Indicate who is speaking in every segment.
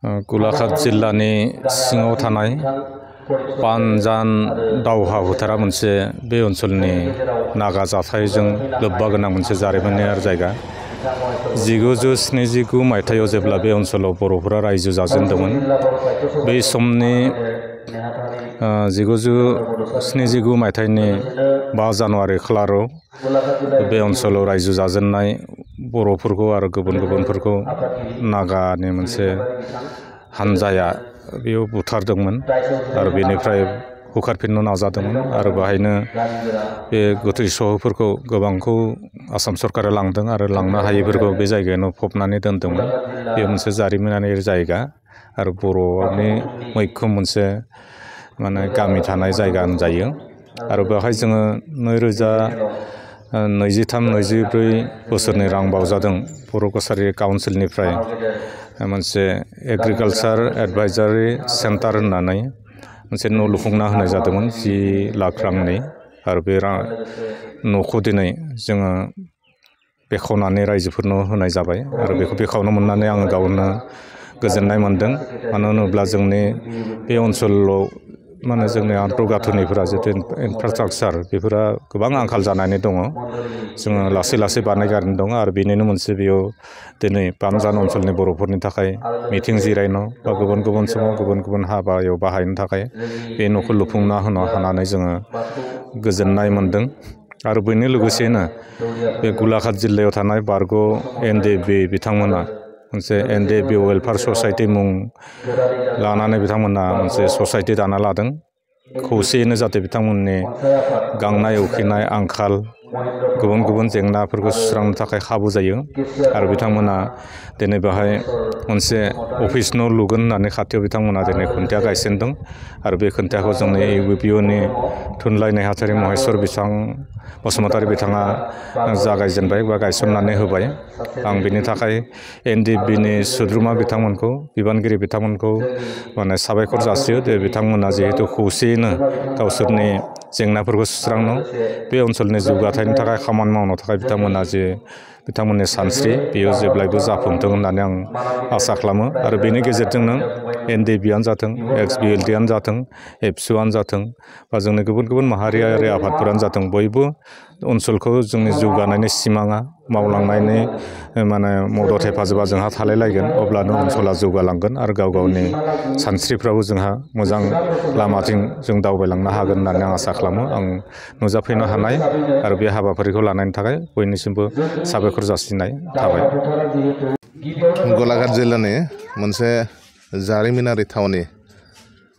Speaker 1: गलाघाट जिल्लानि सिङाव थानाय पानजान दावहा फोथारा मोनसे बे ओनसोलनि नागा जाथायजों लोब्बा गोनां मोनसे जारिमिनारि जायगा। 1979 मायथाइयाव जेब्ला बे ओनसोलाव बर'फोरा रायजो जाजेनदोंमोन, बै समनि 1979 मायथाइनि 5 जानुवारि खालाराव बे ओनसोलाव रायजो जाजेननाय बर'फोरखौ आरो गुबुनफोरखौ नागानि मोनसे हानजाया बेयाव बुथारदोंमोन आरो बेनिफ्राय होखारफिननो नाजादोंमोन आरो बाहायनो बे गोथै सहफोरखौ गोबांखौ आसाम सरकारा लांदों आरो लांनो हायैफोरखौ बे जायगायावनो फबनानै दोनदोंमोन। बे मोनसे जारिमिनारि जायगा आरो बर'नि मैखोम मोनसे गामि थानाय जायगा होनजायो। आरो बेवहाय जोङो 2023-24 बोसोरनि रां बावजादों बर' कसारि काउन्सिलनिफ्राय मोनसे एग्रिकालचार एडभाइजारि सेन्टार होननानै मोनसे न' लुफुंना होनाय जादोंमोन 10 लाख रांनि। आरो बे न'खौ दिनै जोङो बेखेवनानै रायजोफोरनो होनाय जाबाय आरो बेखौ बेखेवनो मोननानै आङो गावनो गोजोननाय मोनदों। मानो होनोब्ला जोंनि बे ओनसोलाव जोंनि आन्तर्गाथोनिफोरा जितु इनफ्रास्ट्राक्चार बेफोरा गोबां आंखाल जानानै दङ। जोङो लासै बानायगासिनो दङ आरो बेनिनो मोनसे बेयाव दिनै पानजान ओनसोलनि बर'फोरनि थाखाय मिथिं जिरायनो बा गुबुन समाव गुबुन हाबायाव बाहायनो थाखाय बे न'खौ लुफुंना होनो हानानै जोङो गोजोननाय मोनदों। आरो बेनि लोगोसेनो बे गलाघाट जिल्लायाव थानाय बारग' एनडिएफबि बिथांमोना मोनसे एनडिएफबि वेलफेयार ससाइटि मुं लानानै बिथांमोना मोनसे ससाइटि दाना लादों। खौसेयैनो जाहाथे बिथांमोननि गांनाय उखैनाय आंखाल गुबुन जेंनाफोरखौ सुस्रांनो थाखाय खाबु जायो। आरो बिथांमोना दिनै बेहाय मोनसे अफिस न' लुगोन होननानै खाथियाव बिथांमोना दिनै खुन्थिया गायसनदों आरो बे खुन्थियाखौ जोंनि इउपिपिअनि थुनलाइ नेहाथारि महेस्वर बसुमतारी बिथाङा जागायजेनबाय बा गायसननानै होबाय। आं बिनि थाखाय एनडिएफबिनि सोद्रोमा बिथांमोनखौ बिबानगिरि बिथांमोनखौ साबायखर जासियो जे बिथांमोना जिहेतु खौसेयैनो गावसोरनि जेंनाफोरखौ सुस्रांनो बे ओनसोलनि जौगाथायनि थाखाय खामानि मावनो थाखाय बिथांमोननि सानस्रि बेयो जेब्लायबो जाफुंथों होननानै आं आसा खालामो। आरो बेनि गेजेरजोंनो एनडिएफबिआनो जाथों, एक्सबिएलटिआनो जाथों, एबसुआनो जाथों बा जोंनि गुबुन माहारियारि आफादफोरानो जाथों, बयबो ओनसोलखौ जोंनि जौगानायनि सिमाङा मावलांनायनि मदद हेफाजाबा जोंहा थालायलायगोन। अब्लानो ओनसोला जौगालांगोन आरो गावनि सानस्रिफ्राबो जोंहा मोजां लामाथिं जों दावबायलांनो हागोन होननानै आं आसा खालामो। आं नुजाफैनो हानाय आरो बे हाबाफारिखौ लानायनि थाखाय बयनिसिमबो साबायखर जासिनाय थाबाय।
Speaker 2: गलाघाट जिल्लानि मोनसे जारिमिनारि थावनि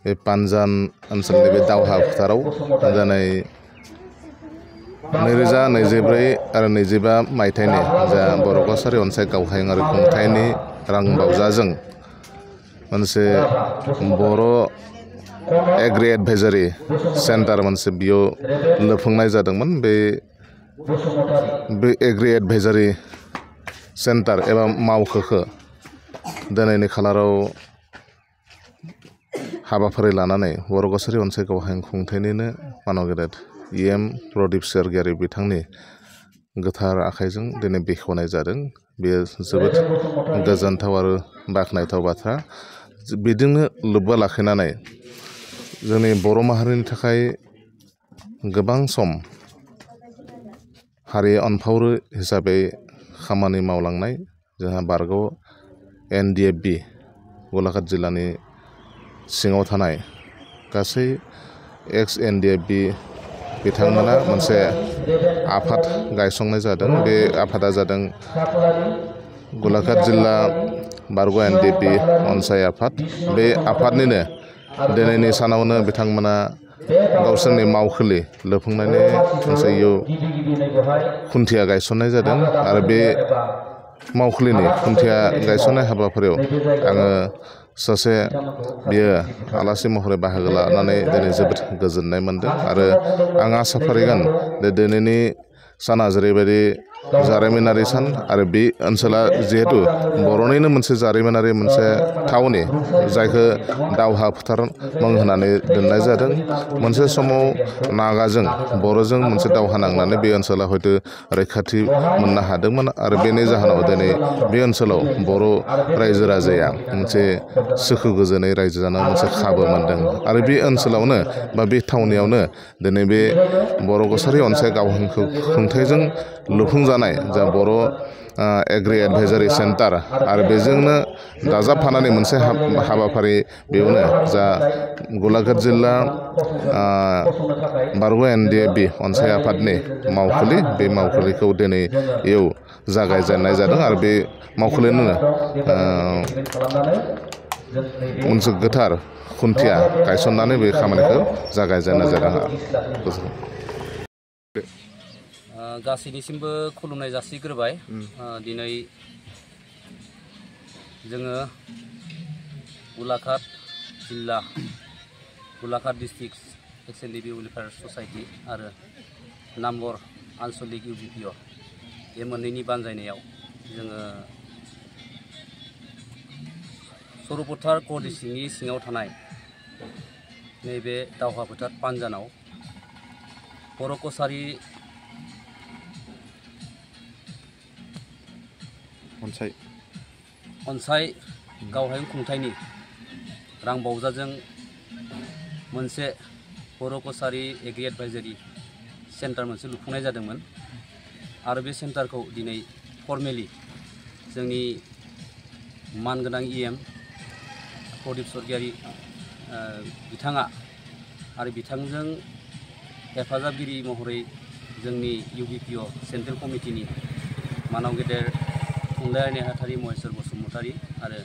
Speaker 2: बे पानजान ओनसोलनि बे दावहा फोथाराव दिनै 2024 आरो 25 मायथाइनि जा बर' कसारि अनसाय गावहायुङारि खुंथायनि रां बावजाजों मोनसे बर' एग्रि एडभाइजारि सेन्टार मोनसे बेयाव लुफुंनाय जादोंमोन। बे एग्रि एडभाइजारि सेन्टार एबा मावख'खौ दिनैनि खालाराव हाबाफारि लानानै बर' कसारि अनसाय गावहायुं खुंथायनिनो मानगेदेर EM प्रदीप स्वरगियारि बिथांनि गोथार आखाइजों दिनै बेखेवनाय जादों। बेयो जोबोद गोजोनथाव आरो बाख्नायथाव बाथ्रा। बिदिनो लोब्बा लाखिनानै जोंनि बर' माहारिनि थाखाय गोबां सम हारि अनफावरि हिसाबै खामानि मावलांनाय जोंहा बारग' एनडिएफबि गलाघाट जिल्लानि सिङाव थानाय गासै एक्स एनडिएफबि बिथांमोना मोनसे आफाद गायसंनाय जादों। बे आफादा जादों गलाघाट जिल्ला बारग' एनडिएफबि अनसाय आफाद। बे आफादनिनो दिनैनि सानावनो बिथांमोना गावसोरनि मावखुलि लुफुंनायनि मोनसे खुन्थिया गायसननाय जादों। आरो बे मावखुलिनि खुन्थिया गायसननाय हाबाफारियाव आङो सासे आलासि महरै बाहागो लानानै दिनै जोबोद गोजोननाय मोनदों। आरो आं आसा फारिगोन जे दिनैनि साना जेरैबायदि जारिमिनारि सान आरो बे ओनसोला जिहेतु बर'निनो मोनसे जारिमिनारि मोनसे थावनि जायखौ दावहा फोथार मुं होनानै दोननाय जादों मोनसे समाव नागाजों बर'जों मोनसे दावहा नांनानै बे ओनसोला हयतो रैखाथि मोननो हादोंमोन आरो बेनि जाहोनाव दिनै बे ओनसोलाव बर' रायजो राजाया मोनसे सुखु गोजोनै रायजो जानो मोनसे खाबु मोनदों आरो बे ओनसोलावनो बा बे थावनियावनो दिनै बे बर' कसारि अनसाय गावहांखो खुंथायजों लुफुंजानाय जा बर' एग्रि एडभाइजारि सेन्टार आरो बेजोंनो दाजाबफानानै मोनसे हाबाफारि बेयावनो जा गलाघाट जिल्ला बारग' NDFB अनसाय आफादनि मावखुलि बे मावखुलिखौ दिनै इयाव जागायजेननाय जादों आरो बे मावखुलिनो मोनसे गोथार खुन्थिया गायसननानै बे खामानिखौ जागायजेननाय जादों।
Speaker 3: गासैनिसिमबो खुलुमनाय जासिग्रोबाय। दिनै जोङो गलाघाट जिल्ला Golaghat district XNDB welfare society आरो नाम्बर आनसलिक UBPO बे मोननैनि बानजायनायाव जोङो सरपथार क' डिस्ट्रिक्टनि सिङाव थानाय नैबे दावहा फोथार पानजानाव बर' कसारि अनसाय गावहायुं खुंथायनि रांबावजाजों मोनसे बर' कसारि एग्रि एडभाइजारि सेन्टार मोनसे लुफुंनाय जादोंमोन आरो बे सेन्टारखौ दिनै फर्मेलि जोंनि मानगोनां EM प्रदीप स्वर्गियारी बिथाङा आरो बिथांजों हेफाजाबगिरि महरै जोंनि UBPO सेन्ट्रेल कमिटिनि मानाव गेदेर थुनलाइयारि नेहाथारि महेश्वर बसुमतारी आरो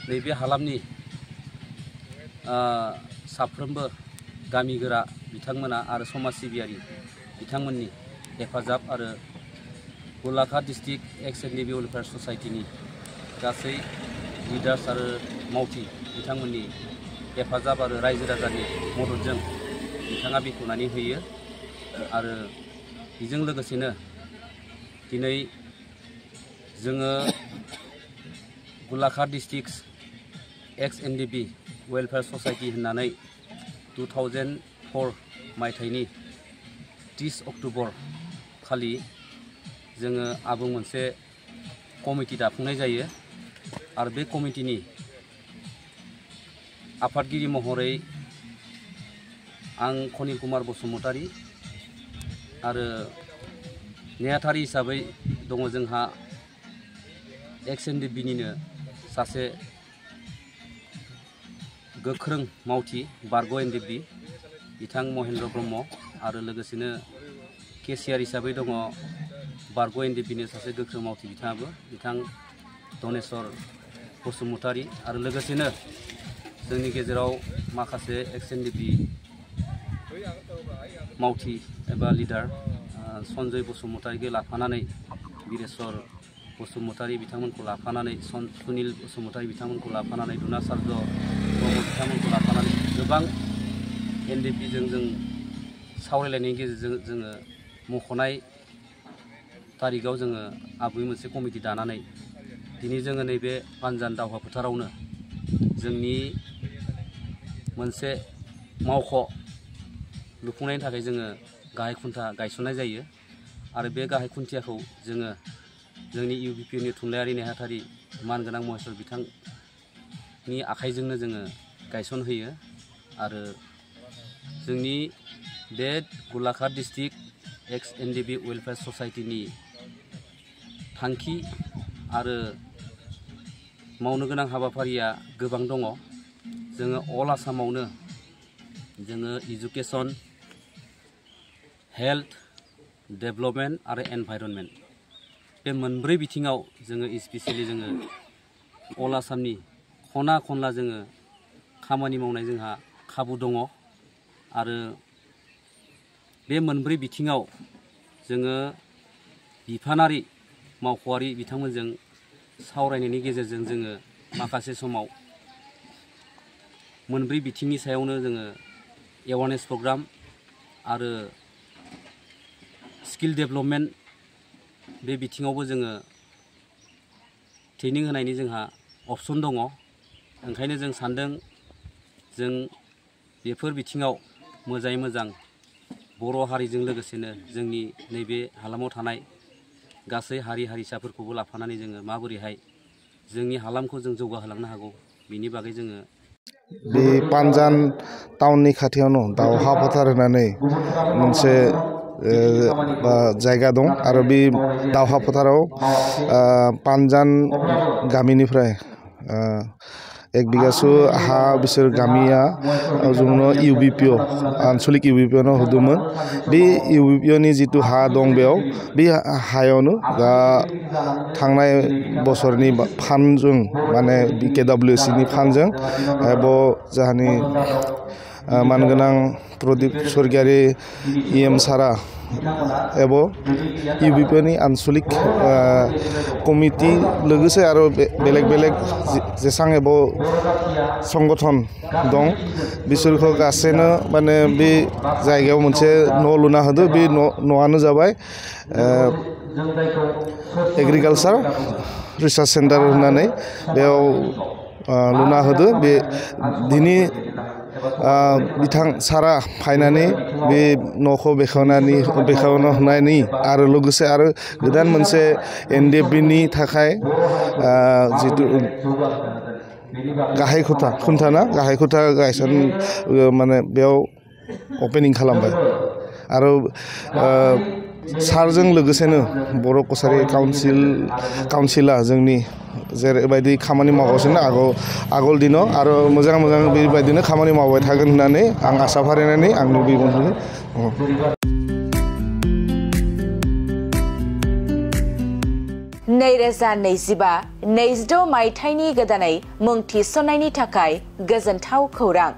Speaker 3: नैबे हालामनि साफ्रोमबो गामि गोरा बिथांमोना आरो समाज सिबियारि बिथांमोननि हेफाजाब आरो गलाघाट डिस्ट्रिक्ट XNDB वेलफेयार ससाइटिनि गासै लिडार्स आरो मावथि बिथांमोननि हेफाजाब आरो रायजो राजानि मददजों बिथाङा बेखेवनानै होयो आरो बेजों लोगोसेनो दिनै जोङो Golaghat district XNDB welfare society होननानै 2004 मायथाइनि 30 अक्ट'बर खालि जोङो आबुं मोनसे कमिटि दाफुंनाय जायो आरो बे कमिटिनि आफादगिरि महरै आं खनिल कुमार बसुमतारी आरो नेहाथारि हिसाबै दङ जोंहा XNDBनिनो सासे गोख्रों मावथि बारग' NDFB बिथां महेन्द्र ब्रह्म आरो लोगोसेनो केसियार हिसाबै दङ बारग' NDFBनि सासे गोख्रों मावथि बिथाङाबो बिथां धनेस्वर बसुमतारी आरो लोगोसेनो जोंनि गेजेराव माखासे XNDB मावथि एबा लिडार सन्जय बसुमतारीखौ लाफानानै बिरेस्वर बसुमतारी बिथांमोनखौ लाफानानै सुनिल बसुमतारी बिथांमोनखौ लाफानानै दुना सार्ज ब्रह्म बिथांमोनखौ लाफानानै गोबां NDFBजों जों सावरायलायनायनि गेजेरजों जोङो मख'नाय तारिखआव जोङो आबुङै मोनसे कमिटि दानानै दिनै जोङो नैबे पानजान दावहा फोथारावनो जोंनि मोनसे मावख' लुफुंनायनि थाखाय जोङो गाहाय खुन्था गायसननाय जायो आरो बे गाहाय खुन्थियाखौ जोङो जोंनि UBPनि थुनलाइयारि नेहाथारि मानगोनां महेश्वर बिथांनि आखाइजोंनो जोङो गायसनहोयो आरो जोंनि बे गलाघाट डिस्ट्रिक्ट XNDB वेलफेयार ससाइटिनि थांखि आरो मावनो गोनां हाबाफारिया गोबां दङ। जोङो अल आसामावनो जोङो इडुकेसन हेल्थ डेभेलपमेन्ट आरो एनभाइरनमेन्ट बे मोनब्रै बिथिङाव जोङो स्पेसियेलि जोङो अल आसामनि खना खनला जोङो खामानि मावनाय जोंहा खाबु दङ आरो बे मोनब्रै बिथिङाव जोङो बिफानारि मावख'आरि बिथांमोनजों सावरायनायनि गेजेरजों जोङो माखासे समाव मोनब्रै बिथिंनि सायावनो जोङो एवारनेस प्रग्राम आरो स्किल डेभेलपमेन्ट बे बिथिङावबो जोङो ट्रेनिं होनायनि जोंहा अपसन दङ ओंखायनो जों सान्दों जों बेफोर बिथिङाव मोजाङै मोजां बर' हारिजों लोगोसेनो जोंनि नैबे हालामाव थानाय गासै हारि हारिसाफोरखौबो लाफानानै जोङो माबोरैहाय जोंनि हालामखौ जों जौगाहोलांनो हागौ बिनि बागै जोङो
Speaker 2: बे पानजान टाउननि खाथियावनो दावहा फोथार होननानै मोनसे जायगा दं आरो बे दावहा फोथाराव पानजान गामिनिफ्राय 1 बिगासो हा बिसोर गामिया जोंनो इउबिपिअ आनसलिक इउबिपिअ होदोंमोन बे इउबिपिअनि जितु हा दं बेयाव बे हायावनो थांनाय बोसोरनि फान्डजों माने BKWCनि फान्डजों जाहानि मानगोनां प्रदीप स्वर्गियारी EM सारा एबो इउबिपिअनि आनसलिक कमिटि लोगोसे आरो बेलेग बेलेग जेसां एबो संगठन दं बिसोरखौ गासैनो माने बे जायगायाव मोनसे न' लुना होदो बे न'आनो जाबाय एग्रिकालचार रिसार्च सेन्टार होननानै बेयाव लुना होदो बे दिनै बिथां सारा फायनानै बे न'खौ बेखेवना होनायनि आरो लोगोसे आरो गोदान मोनसे NDFBनि थाखाय जितु गाहाय खुन्था गायसन माने बेयाव अपेनिं खालामबाय आरो सारजों लोगोसेनो बर' कसारि काउन्सिला जोंनि जेरैबायदि खामानि मावगासिनो आगोल दिनाव आरो मोजां बेबायदिनो खामानि मावबाय थागोन होननानै आं आसा फारिनानै आंनि बिबुंथिखौ
Speaker 4: नैजिद' मायथाइनि गोदानै मुं थिसननायनि थाखाय गोजोनथाव खौरां।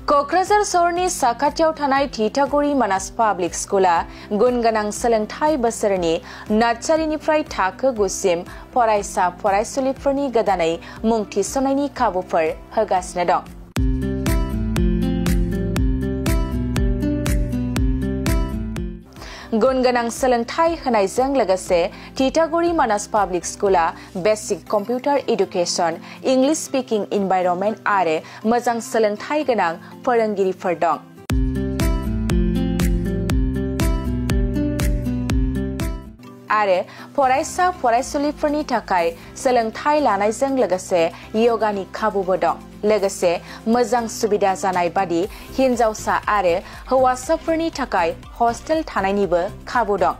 Speaker 4: क'क्राझार सहरनि साखाथियाव थानाय थिथागुरि मानास पाब्लिक स्कुला गुन गोनां सोलोंथाइ बोसोरनि नार्सारिनिफ्राय थाखो 9 सिम फरायसा फरायसुलिफोरनि गोदानै मुं थिसननायनि खाबुफोर होगासिनो दं। गुन गोनां सोलोंथाइ होनायजों लोगोसे थिथागुरि मानास पाब्लिक स्कुला basic computer education, English speaking environment आरो मोजां सोलोंथाइ गोनां फोरोंगिरिफोर दं। आरो फरायसा फरायसुलिफोरनि थाखाय सोलोंथाइ लानायजों लोगोसे योगानि खाबुबो दं। लोगोसे मोजां सुबिदा जानाय बादि हिन्जावसा आरो हौवासाफोरनि थाखाय हस्टेल थानायनिबो खाबु दं।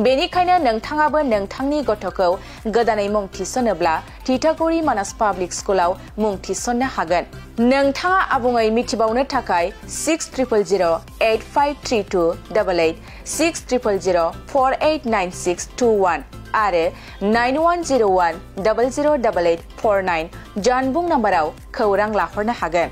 Speaker 4: बेनिखायनो नोंथाङाबो नोंथांनि गथ'खौ गोदानै मुं थिसनोब्ला थिथागुरि मानास पाब्लिक स्कुलाव मुं थिसननो हागोन। नोंथाङा आबुङै मिथिबावनो थाखाय 6000853288 6000489621 आरो 9101008849 जानबुं नाम्बाराव खौरां लाहरनो हागोन।